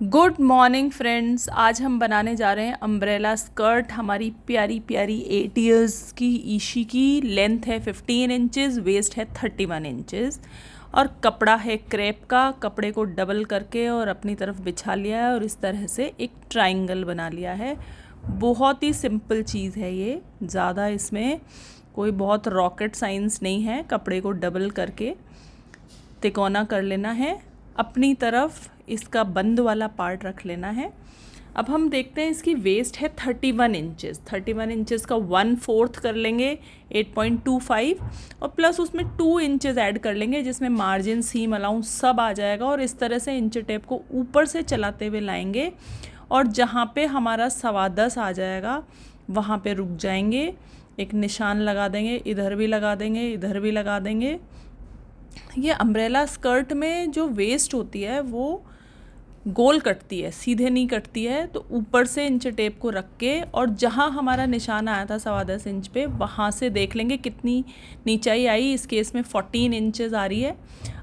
Good morning friends. आज हम बनाने जा रहे हैं अम्ब्रेला स्कर्ट। हमारी प्यारी प्यारी 8 इयर्स की ईशी की लेंथ है 15 इंचेस, वेस्ट है 31 इंचेस और कपड़ा है क्रेप का। कपड़े को डबल करके और अपनी तरफ बिछा लिया है और इस तरह से एक ट्रायंगल बना लिया है। बहुत ही सिंपल चीज़ है ये, ज़्यादा इसमें कोई बहुत रॉकेट साइंस नहीं है। कपड़े को डबल करके तिकोना कर लेना है, अपनी तरफ इसका बंद वाला पार्ट रख लेना है। अब हम देखते हैं, इसकी वेस्ट है 31 इंचेस। 31 इंचेस का 1/4 कर लेंगे 8.25 और प्लस उसमें 2 इंचेस ऐड कर लेंगे जिसमें मार्जिन, सीम, अलाउंस सब आ जाएगा। और इस तरह से इंच टेप को ऊपर से चलाते हुए लाएंगे और जहाँ पे हमारा 10.25 आ जाएगा वहाँ पे रुक जाएंगे। एक निशान लगा देंगे, इधर भी लगा देंगे, इधर भी लगा देंगे। ये अम्ब्रेला स्कर्ट में जो वेस्ट होती है वो गोल कटती है, सीधे नहीं कटती है। तो ऊपर से इंच टेप को रख के और जहाँ हमारा निशान आया था 10.25 इंच पे, वहाँ से देख लेंगे कितनी नीचाई आई। इस केस में 14 इंचेस आ रही है।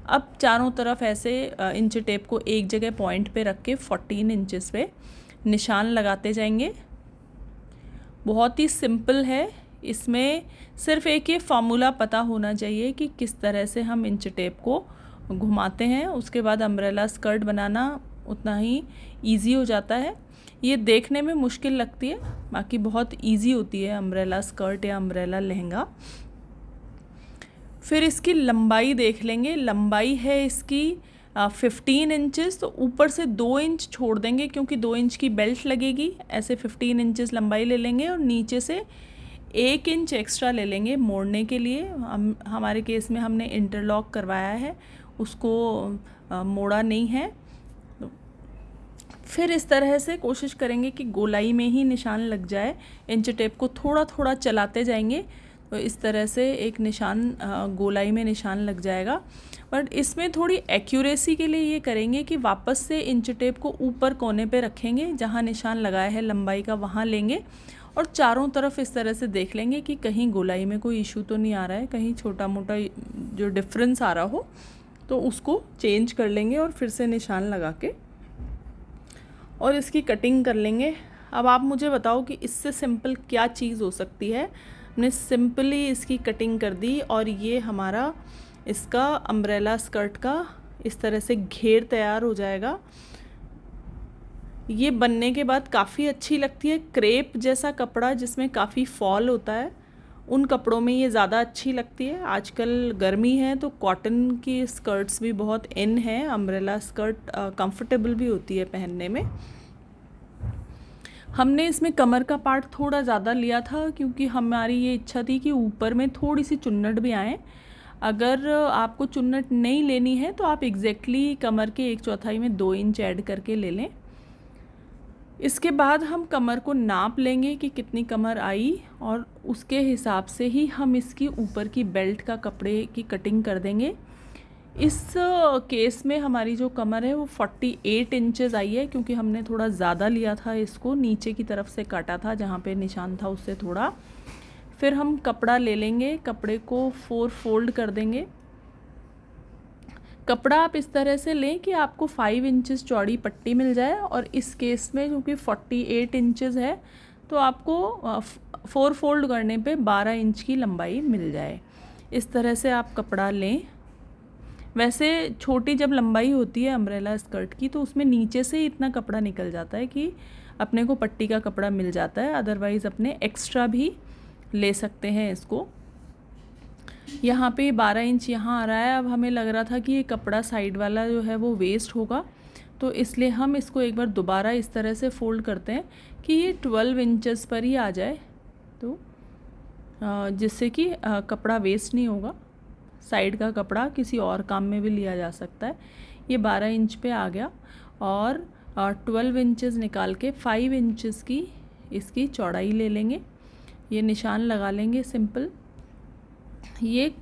अब चारों तरफ ऐसे इंच टेप को एक जगह पॉइंट पे रख के 14 इंचेस पे निशान लगाते जाएंगे। बहुत ही सिंपल है। इसमें सिर्फ एक ये फार्मूला पता होना चाहिए कि किस तरह से हम इंच टेप को घुमाते हैं। उसके बाद अम्ब्रेला स्कर्ट बनाना उतना ही इजी हो जाता है। ये देखने में मुश्किल लगती है, बाकी बहुत इजी होती है अम्ब्रेला स्कर्ट या अम्ब्रेला लहंगा। फिर इसकी लंबाई देख लेंगे। लंबाई है इसकी 15 इंचेस, तो ऊपर से 2 इंच छोड़ देंगे क्योंकि 2 इंच की बेल्ट लगेगी। ऐसे 15 इंचेस लंबाई ले लेंगे और नीचे से 1 इंच एक्स्ट्रा ले लेंगे मोड़ने के लिए। हमारे केस में हमने इंटरलॉक करवाया है, उसको मोड़ा नहीं है। फिर इस तरह से कोशिश करेंगे कि गोलाई में ही निशान लग जाए। इंच टेप को थोड़ा थोड़ा चलाते जाएंगे तो इस तरह से एक निशान गोलाई में निशान लग जाएगा। बट इसमें थोड़ी एक्यूरेसी के लिए ये करेंगे कि वापस से इंच टेप को ऊपर कोने पे रखेंगे, जहाँ निशान लगाया है लंबाई का वहाँ लेंगे और चारों तरफ इस तरह से देख लेंगे कि कहीं गोलाई में कोई इशू तो नहीं आ रहा है, कहीं छोटा मोटा जो डिफरेंस आ रहा हो तो उसको चेंज कर लेंगे और फिर से निशान लगा के और इसकी कटिंग कर लेंगे। अब आप मुझे बताओ कि इससे सिंपल क्या चीज़ हो सकती है। हमने सिंपली इसकी कटिंग कर दी और ये हमारा इसका अम्ब्रेला स्कर्ट का इस तरह से घेर तैयार हो जाएगा। ये बनने के बाद काफ़ी अच्छी लगती है। क्रेप जैसा कपड़ा जिसमें काफ़ी फॉल होता है, उन कपड़ों में ये ज़्यादा अच्छी लगती है। आजकल गर्मी है तो कॉटन की स्कर्ट्स भी बहुत इन है। अम्ब्रेला स्कर्ट कंफर्टेबल भी होती है पहनने में। हमने इसमें कमर का पार्ट थोड़ा ज़्यादा लिया था क्योंकि हमारी ये इच्छा थी कि ऊपर में थोड़ी सी चुन्नट भी आए। अगर आपको चुन्नट नहीं लेनी है तो आप एग्जैक्टली कमर के 1/4 में 2 इंच ऐड करके ले लें। इसके बाद हम कमर को नाप लेंगे कि कितनी कमर आई और उसके हिसाब से ही हम इसकी ऊपर की बेल्ट का कपड़े की कटिंग कर देंगे। इस केस में हमारी जो कमर है वो 48 इंचेस आई है क्योंकि हमने थोड़ा ज़्यादा लिया था, इसको नीचे की तरफ से काटा था जहाँ पे निशान था उससे थोड़ा। फिर हम कपड़ा ले लेंगे, कपड़े को 4 फोल्ड कर देंगे। कपड़ा आप इस तरह से लें कि आपको 5 इंचेस चौड़ी पट्टी मिल जाए और इस केस में क्योंकि 48 इंचेस है तो आपको 4 फोल्ड करने पे 12 इंच की लंबाई मिल जाए। इस तरह से आप कपड़ा लें। वैसे छोटी जब लंबाई होती है अम्ब्रेला स्कर्ट की तो उसमें नीचे से इतना कपड़ा निकल जाता है कि अपने को पट्टी का कपड़ा मिल जाता है। अदरवाइज़ अपने एक्स्ट्रा भी ले सकते हैं इसको। यहाँ पे 12 इंच यहाँ आ रहा है। अब हमें लग रहा था कि ये कपड़ा साइड वाला जो है वो वेस्ट होगा, तो इसलिए हम इसको एक बार दोबारा इस तरह से फोल्ड करते हैं कि ये 12 इंचेस पर ही आ जाए, तो जिससे कि कपड़ा वेस्ट नहीं होगा। साइड का कपड़ा किसी और काम में भी लिया जा सकता है। ये 12 इंच पे आ गया और 12 इंचेस निकाल के 5 इंचेस की इसकी चौड़ाई ले लेंगे। ये निशान लगा लेंगे सिंपल। ये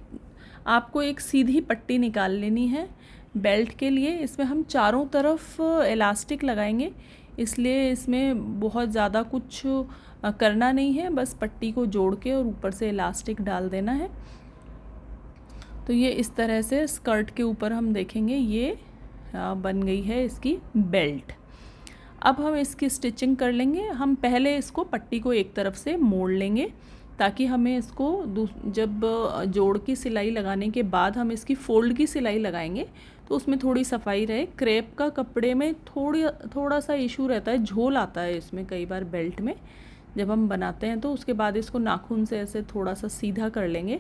आपको एक सीधी पट्टी निकाल लेनी है बेल्ट के लिए। इसमें हम चारों तरफ इलास्टिक लगाएंगे, इसलिए इसमें बहुत ज़्यादा कुछ करना नहीं है, बस पट्टी को जोड़ के और ऊपर से इलास्टिक डाल देना है। तो ये इस तरह से स्कर्ट के ऊपर हम देखेंगे ये बन गई है इसकी बेल्ट। अब हम इसकी स्टिचिंग कर लेंगे। हम पहले इसको पट्टी को एक तरफ से मोड़ लेंगे ताकि हमें इसको जब जोड़ की सिलाई लगाने के बाद हम इसकी फ़ोल्ड की सिलाई लगाएंगे तो उसमें थोड़ी सफाई रहे। क्रेप का कपड़े में थोड़ा सा इशू रहता है, झोल आता है इसमें कई बार बेल्ट में जब हम बनाते हैं। तो उसके बाद इसको नाखून से ऐसे थोड़ा सा सीधा कर लेंगे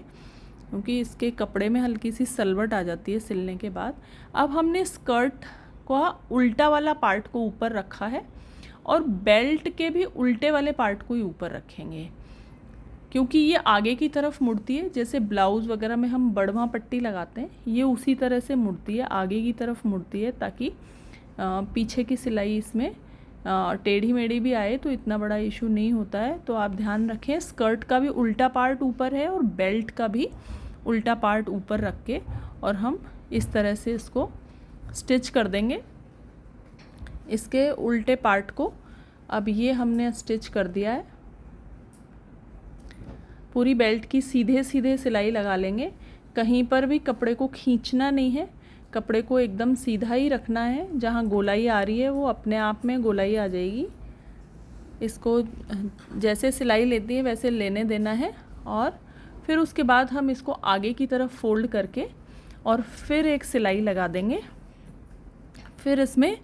क्योंकि इसके कपड़े में हल्की सी सलवट आ जाती है सिलने के बाद। अब हमने स्कर्ट का उल्टा वाला पार्ट को ऊपर रखा है और बेल्ट के भी उल्टे वाले पार्ट को ही ऊपर रखेंगे क्योंकि ये आगे की तरफ मुड़ती है। जैसे ब्लाउज़ वगैरह में हम बड़वा पट्टी लगाते हैं, ये उसी तरह से मुड़ती है, आगे की तरफ मुड़ती है ताकि पीछे की सिलाई इसमें टेढ़ी मेढ़ी भी आए तो इतना बड़ा इशू नहीं होता है। तो आप ध्यान रखें, स्कर्ट का भी उल्टा पार्ट ऊपर है और बेल्ट का भी उल्टा पार्ट ऊपर रख के और हम इस तरह से इसको स्टिच कर देंगे इसके उल्टे पार्ट को। अब ये हमने स्टिच कर दिया है। पूरी बेल्ट की सीधे सीधे सिलाई लगा लेंगे, कहीं पर भी कपड़े को खींचना नहीं है, कपड़े को एकदम सीधा ही रखना है। जहाँ गोलाई आ रही है वो अपने आप में गोलाई आ जाएगी। इसको जैसे सिलाई लेती है वैसे लेने देना है और फिर उसके बाद हम इसको आगे की तरफ फोल्ड करके और फिर एक सिलाई लगा देंगे। फिर इसमें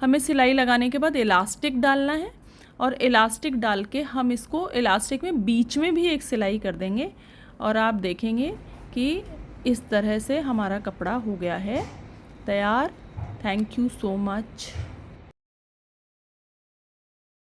हमें सिलाई लगाने के बाद इलास्टिक डालना है और इलास्टिक डाल के हम इसको इलास्टिक में बीच में भी एक सिलाई कर देंगे और आप देखेंगे कि इस तरह से हमारा कपड़ा हो गया है तैयार। Thank you so much.